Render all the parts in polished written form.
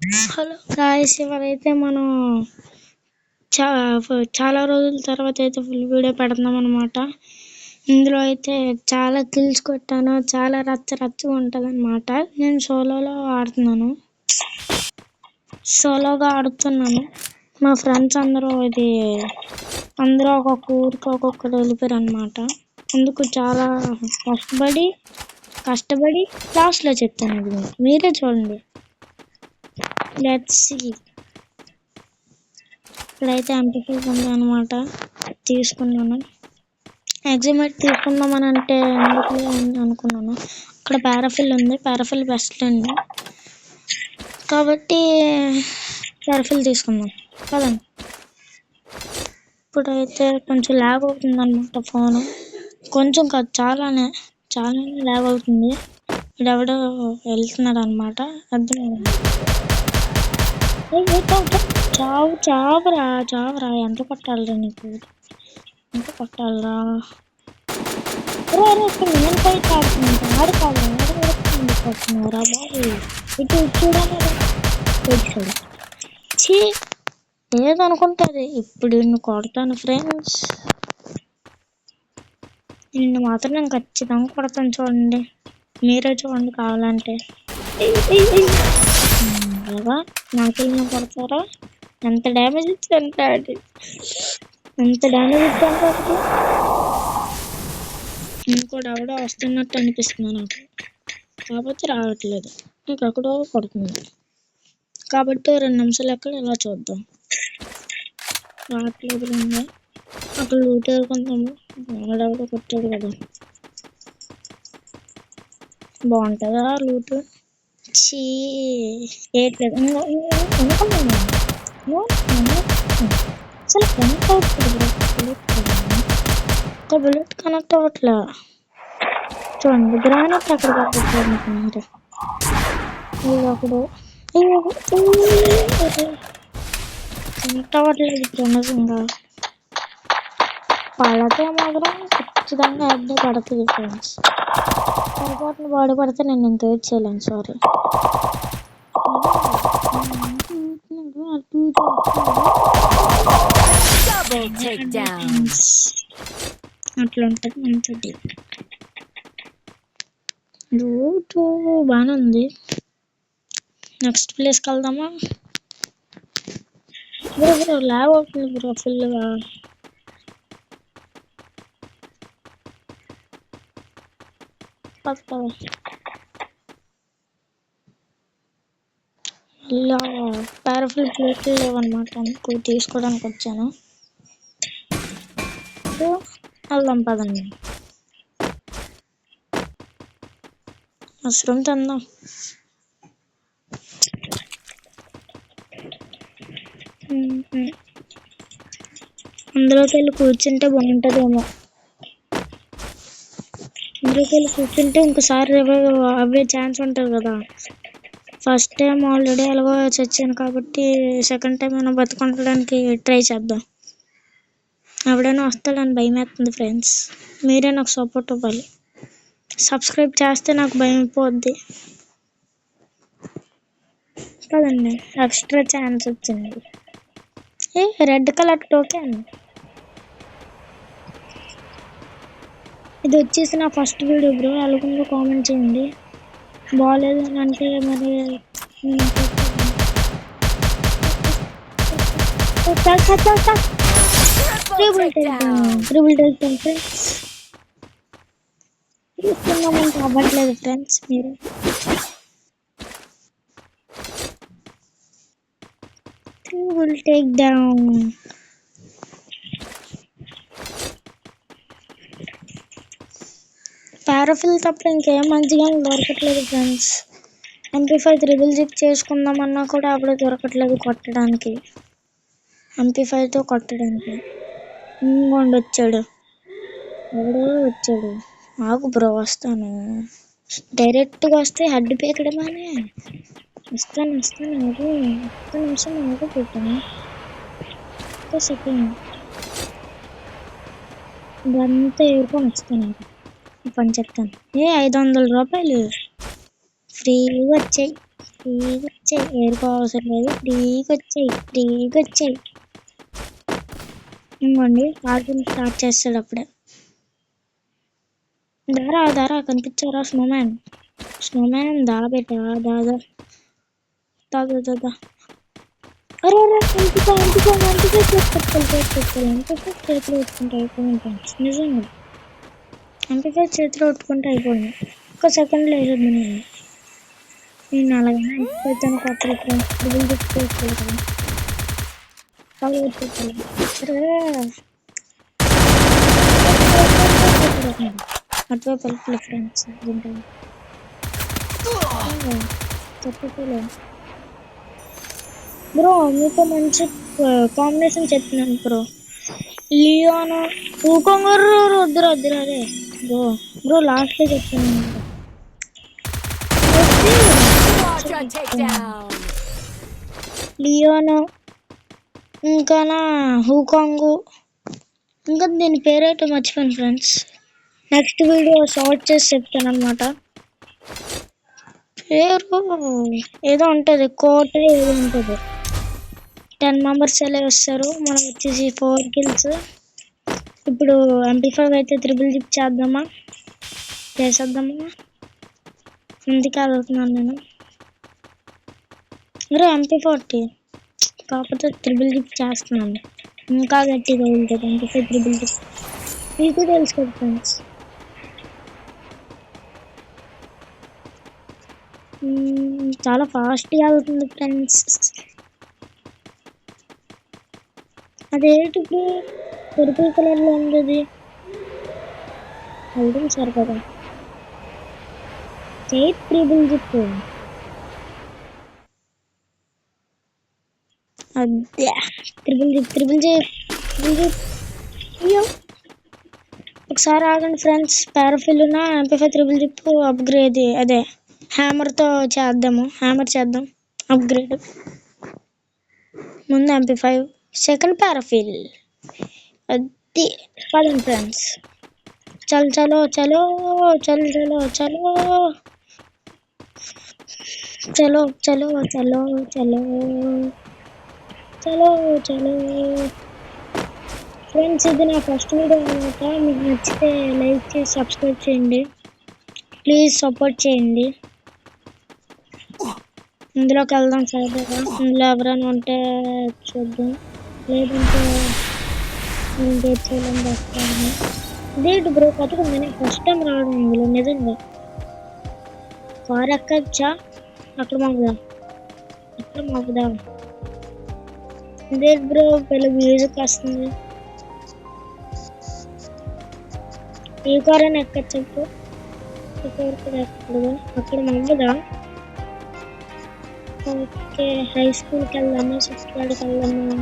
Hello guys, ఇవాళైతే మనం చాలా రోజుల తర్వాత అయితే ఫుల్ వీడియో పెడుతున్నాం అనమాట. ఇందులో అయితే చాలా కిల్స్ కొట్టాను, చాలా రచ్చ ఉంటుంది అనమాట. నేను ఆడుతున్నాను, సోలోగా ఆడుతున్నాను. మా ఫ్రెండ్స్ అందరూ ఒక్కొక్క ఊరికి ఒక్కొక్కరు వెళ్ళిపోయారు అనమాట. అందుకు చాలా కష్టపడి లాస్ట్లో చెప్తాను, అది మీరే చూడండి. Let's see. ఇక్కడైతే ఎంపీఫైవ్ ఉంది అనమాట, తీసుకున్నాను. ఎగ్జిమేట్ తీసుకుందామని అంటే ఎందుకు అనుకున్నాను. ఇక్కడ పారాఫిల్ ఉంది, పారాఫిల్ బెస్ట్ అండి కాబట్టి పారాఫిల్ తీసుకుందాం కదండి. ఇప్పుడైతే కొంచెం ల్యాగ్ అవుతుంది అనమాట ఫోను, కొంచెం కాదు చాలానే ల్యాగ్ అవుతుంది. ఇడెవడో వెళ్తున్నాడు అనమాట. అర్థం చావురా ఎంత కొట్టాలిరా నీకు, ఎంత కొట్టాలిరా. నేను ఫైట్ ఆడుతున్నారా బాబు, ఇటు చూడాలి ఏదనుకుంటుంది. ఇప్పుడు నిన్ను కొడతాను ఫ్రెండ్స్, నిన్ను మాత్రం నేను ఖచ్చితంగా కొడతాను. చూడండి, మీరే చూడండి కావాలంటే. అలాగా నాకెళ్ళి కొడతారా? ఎంత డ్యామేజ్ ఇచ్చాను, ఇంకోటి ఎవడో వస్తున్నట్టు అనిపిస్తుంది నాకు, కాబట్టి రావట్లేదు. ఇంకెక్కడో కొడుతుంది కాబట్టి 2 నిమిషాలు ఎక్కడ ఇలా చూద్దాం. రావట్లేదు రండి, అక్కడ లూట్ వేసుకుంటాము. వాడెవడో కొట్టాడు కదా, బాగుంటుందా లూట్? ఏట్లేదు అసలు కనెక్ట్ అవుతుంది, ఒక బుల్లెట్ కనెక్ట్ అవ్వట్లే. చూడండి, గ్రానైట్ అక్కడ పట్టుకుంటున్నారు. ఒకడు కనెక్ట్ అవ్వట్లేదు. ప్రమోషన్గా వాళ్ళకే మాత్రం ఖచ్చితంగా అడ్డే పడుతుంది ఫ్రెండ్స్. పొరపాటున బాడీ పడితే నేను ఇంత వెయిట్ చేయలేను, సారీ. అట్లా ఉంటుంది మనతోటి. రూట్ బాగానే ఉంది. నెక్స్ట్ ప్లేస్కి వెళ్దామా? బ్రో ల్యాగ్ అవుతుంది బ్రో ఫుల్గా. ఇలా పారాఫిల్ ప్లేట్లు లేవన్నమాట, అందుకు తీసుకోవడానికి వచ్చాను. వెళ్దాం పదండి, మష్రూమ్ తిందాం. అందులోకి వెళ్ళి కూర్చుంటే బాగుంటుందేమో. అందులోకి వెళ్ళి కూర్చుంటే ఇంకోసారి అవే ఛాన్స్ ఉంటుంది కదా. ఫస్ట్ టైం ఆల్రెడీ ఎలాగో చచ్చాను కాబట్టి సెకండ్ టైం మనం బతుకుండడానికి ట్రై చేద్దాం. ఎవడైనా వస్తాడని భయం వేస్తుంది ఫ్రెండ్స్, మీరే నాకు సపోర్ట్ ఇవ్వాలి. సబ్స్క్రైబ్ చేస్తే నాకు భయం అయిపోద్ది కదండి. ఎక్స్ట్రా ఛాన్స్ వచ్చింది. రెడ్ కలర్ టోకెన్, ఇది వచ్చేసి నా ఫస్ట్ వీడియో బ్రో. అలాగే కామెంట్ చేయండి, బాగాలేదు అని అంటే మరి తీసుకుందామంటే అవ్వట్లేదు ఫ్రెండ్స్. మీరు will take down. పారాఫిల్ తప్ప ఇంకేం మంచిగా దొరకట్లేదు ఫ్రెండ్స్. MP5 త్రిబుల్ జిప్ చేసుకుందామన్నా కూడా అప్పుడు దొరకట్లేదు కొట్టడానికి, MP5తో కొట్టడానికి. ఇంకోండి వచ్చాడు, ఎవడో వచ్చాడు. ఆగు బ్రో వస్తాను, డైరెక్ట్గా వస్తే హెడ్ పీకడమనే. వస్తాను ఒక్క నిమిషం పెట్టాను, ఒక్క సెకండ్ ఇదంతా ఏరుకొని వస్తాను. పని చెప్తాను. 500 రూపాయలు ఫ్రీగా వచ్చాయి. ఫ్రీగా వచ్చాయి, ఏరుకో అవసరం లేదు, ఫ్రీగా వచ్చాయి. ఇంకోండి కార్టూన్ స్టార్ట్ చేస్తాడు అప్పుడే. దారా కనిపించారా స్నోమ్యాన్ దా బేటా దాదా దాదా దాదా. అరే చేతిలో పెట్టుకుంటే అయిపోయింది నిజంగా. చేతిలో పెట్టుకుంటే అయిపోయింది. ఒక్క సెకండ్లో వేసేది నేను అలాగైనా అయిపోతాను. కొత్త అటువైపు వెళ్ళి ఫ్రెండ్స్ చెప్పలేదు బ్రో. మీతో మంచి కాంబినేషన్ చెప్తున్నాను బ్రో. లియోన్ ఊకొంగరు వద్దురు అదే బ్రో లాస్ట్ చెప్తున్నాను. లియోన్ ఇంకా హూకాంగ్, ఇంకా దీని పేరేటో మర్చిపోయాను ఫ్రెండ్స్. నెక్స్ట్ వీడియో షార్ట్ చేసి చెప్తాను అనమాట. పేరు ఏదో ఉంటుంది, కోట ఏదో ఉంటుంది. 10 మెంబర్స్ ఎలా వస్తారు, మనం వచ్చేసి 4 kills. ఇప్పుడు MP5 అయితే త్రిబుల్ జిప్ చేసేద్దామా అందుకే అడుగుతున్నాను నేను. అరే MP40 కాకపోతే త్రిబుల్ జిప్ చేస్తున్నాను, ఇంకా గట్టిగా ఉంటుంది MP5 త్రిబుల్ జిప్. మీకు తెలుసు కదా ఫ్రెండ్స్. చాలా ఫాస్ట్గా వెళ్తుంది ఫ్రెండ్స్. అదేంటి పర్పుల్ కలర్లో ఉంది, అది వెళ్తుంది సార్ కదా. త్రిబుల్ జిప్ అదే త్రిబుల్ జిప్. అయ్యో ఒకసారి ఆగండి friends. Parafil MP5 triple zip upgrade అదే హ్యామర్తో చేద్దాం అప్గ్రేడ్. ముందు MP5, సెకండ్ పారాఫిల్. అది పదండి ఫ్రెండ్స్. చలో ఫ్రెండ్స్, ఇది నా ఫస్ట్ వీడియో అనమాట. మీకు నచ్చితే లైక్ చేసి సబ్స్క్రైబ్ చేయండి ప్లీజ్, సపోర్ట్ చేయండి. ఇందులోకి వెళ్దాం సరదాగా. ఇందులో ఎవరైనా ఉంటే చూద్దాం, లేదంటే నేను చేయాలని వస్తాను. ఇదేంటి బ్రో కొత్తగా నేను ఫస్ట్ టైం రావడం ఇందులో నిజంగా. కార్ ఎక్కచ్చా? అక్కడ మాకుదా ఇదే బ్రో పెళ్ళి మ్యూజిక్ వస్తుంది. ఈ కార్ అని ఎక్కచ్చు బ్రో? ఈ కార్ కూడా ఎక్కకూడదు. అక్కడ మాకుదా. ఓకే, హై స్కూల్కి వెళ్దామా, 6th వాడికి వెళ్దామా?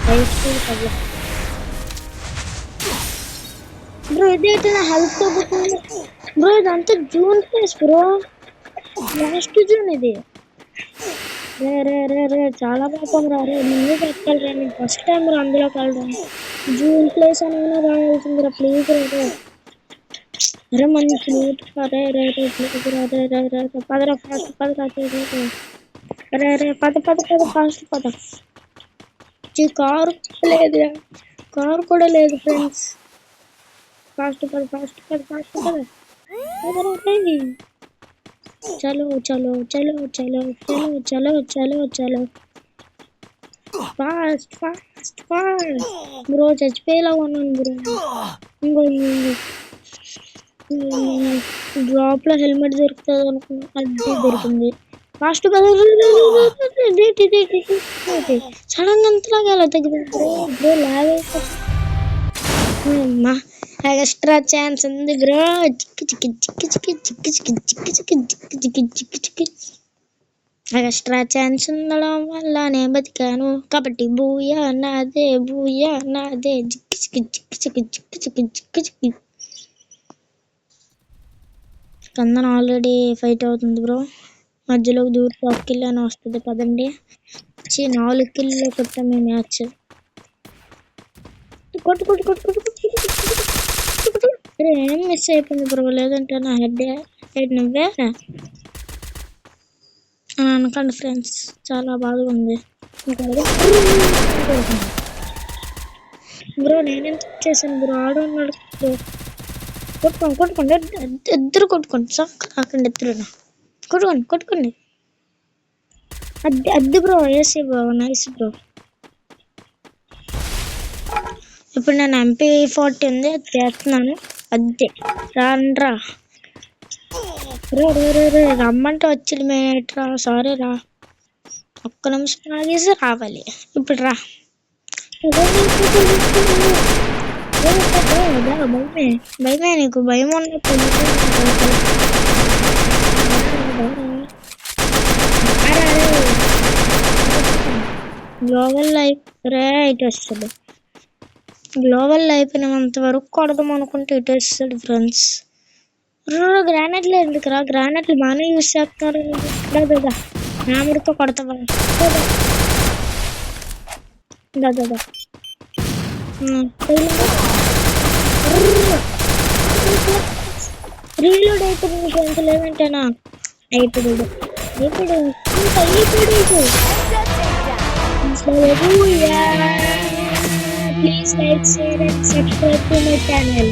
హై స్కూల్కి వెళ్దాం బ్రో. ఇదైతే నా హెల్త్ తగ్గుతుంది బ్రో. ఇదంతా June place bro, last June ఇది. రే చాలా పాపం రే, ముందు ఎక్కాలి. నేను ఫస్ట్ టైం అందులోకి వెళ్ళడం. జూన్ ప్లేస్ అని రావాల్సిందిరా ప్లీజ్ రే. అరే మంచి ఫ్లూట్ రే పదరా ఫాస్ట్ ఫాస్ట్ పద. కారు కూడా లేదు ఫ్రెండ్స్. ఫాస్ట్ పద చలో ఫాస్ట్ బ్రో. చచ్చిపోయేలా ఉన్నాను బ్రో. ఇంకో డ్రాప్ లో హెల్మెట్ దొరుకుతుంది అనుకున్నా, అది దొరికింది. ఫాస్ట్ సడన్ గా అంతలాగా ఎలా తగ్గింది బ్రో. లాగమ్మా ఎక్స్ట్రా ఛాన్స్ ఉంది బ్రో. ఎక్స్ట్రా ఛాన్స్ ఉండడం వల్ల నేను బతికాను కాబట్టి బూయా నాదే చిక్కి. స్కందన ఆల్రెడీ ఫైట్ అవుతుంది బ్రో. మధ్యలోకి దూరి 1 kill అని వస్తుంది. పదండి 4 kills కొట్టాము ఈ మ్యాచ్. కొట్టు ఏం మిస్ అయిపోయింది బ్రో, లేదంటే నా హెడ్ నువ్వే అని అనకండి ఫ్రెండ్స్, చాలా బాగా ఉంది. బ్రో నేనేం చేశాను బ్రో, ఆడున్నాడు బ్రో. కొట్టుకోండి ఇద్దరు కొట్టుకోండి సార్, కాకండి ఇద్దరు కొట్టుకోండి. అద్దె bro, AC bro, nice bro. ఇప్పుడు నేను MP40 ఉంది, అది చేస్తున్నాను. అద్దె రాన్రా రమ్మంటే వచ్చి మేట్రా, సారీ రా, ఒక్క నిమిషం ఆగేసి రావాలి. ఇప్పుడు రా, భయమే నీకు, భయం ఉన్నప్పుడు గ్లోబల్ ఇటు వస్తుంది. గ్లోబల్ అయిపోయినంత వరకు కొడదాం అనుకుంటే ఇటు వస్తాడు ఫ్రెండ్స్. గ్రానైట్లు ఎందుకురా, గ్రానైట్లు బాగానే యూజ్ చేస్తున్నారు. నాముడితో కొడతావా? రీలోడ్ అయిపోయింది ఫ్రెండ్స్, లేదంటేనా అయిపోయాడు. Please like, share and subscribe to my channel.